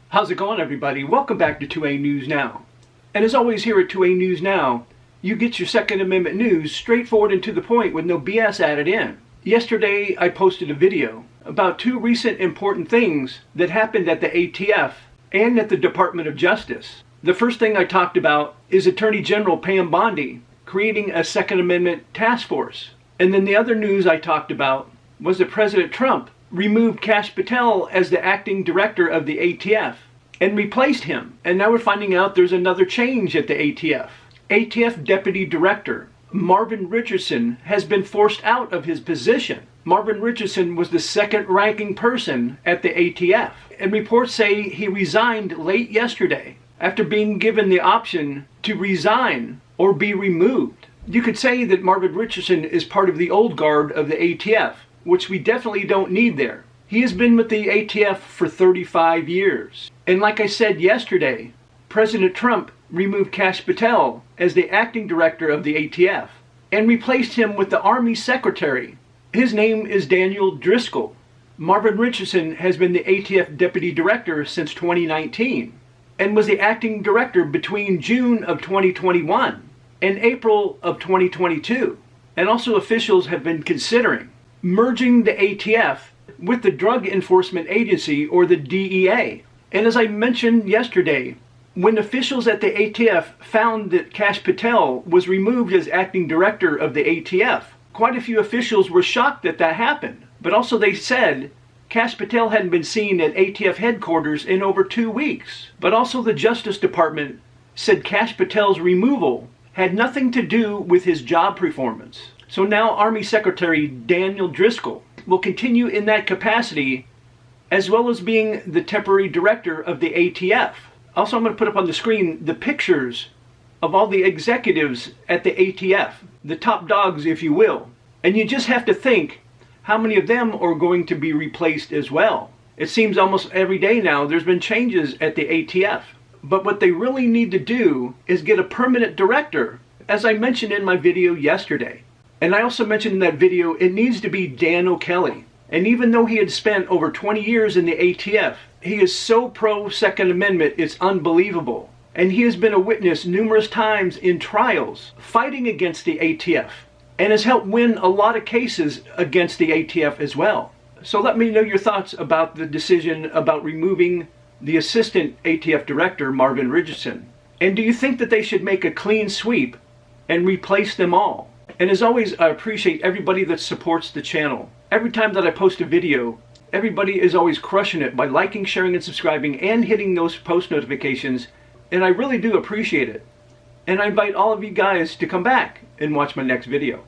How's it going, everybody? Welcome back to 2A News Now. And as always here at 2A News Now, you get your Second Amendment news straightforward and to the point with no BS added in. Yesterday I posted a video about two recent important things that happened at the ATF and at the Department of Justice. The first thing I talked about is Attorney General Pam Bondi creating a Second Amendment task force. And then the other news I talked about was that President Trump removed Kash Patel as the acting director of the ATF and replaced him. And now we're finding out there's another change at the ATF. ATF Deputy Director Marvin Richardson has been forced out of his position. Marvin Richardson was the second-ranking person at the ATF, and reports say he resigned late yesterday after being given the option to resign or be removed. You could say that Marvin Richardson is part of the old guard of the ATF, which we definitely don't need there. He has been with the ATF for 35 years. And like I said yesterday, President Trump removed Kash Patel as the acting director of the ATF and replaced him with the Army Secretary. His name is Daniel Driscoll. Marvin Richardson has been the ATF Deputy Director since 2019 and was the acting director between June of 2021 and April of 2022. And also officials have been considering merging the ATF with the Drug Enforcement Agency, or the DEA. And as I mentioned yesterday, when officials at the ATF found that Kash Patel was removed as acting director of the ATF, quite a few officials were shocked that that happened. But also they said Kash Patel hadn't been seen at ATF headquarters in over 2 weeks. But also the Justice Department said Kash Patel's removal had nothing to do with his job performance. So now Army Secretary Daniel Driscoll will continue in that capacity, as well as being the temporary director of the ATF. Also, I'm going to put up on the screen the pictures of all the executives at the ATF, the top dogs, if you will. And you just have to think how many of them are going to be replaced as well. It seems almost every day now there's been changes at the ATF. But what they really need to do is get a permanent director, as I mentioned in my video yesterday. And I also mentioned in that video, it needs to be Dan O'Kelly. And even though he had spent over 20 years in the ATF, he is so pro-Second Amendment, it's unbelievable. And he has been a witness numerous times in trials, fighting against the ATF, and has helped win a lot of cases against the ATF as well. So let me know your thoughts about the decision about removing the Assistant ATF Director, Marvin Richardson. And do you think that they should make a clean sweep and replace them all? And as always, I appreciate everybody that supports the channel. Every time that I post a video, everybody is always crushing it by liking, sharing, and subscribing, and hitting those post notifications. And I really do appreciate it. And I invite all of you guys to come back and watch my next video.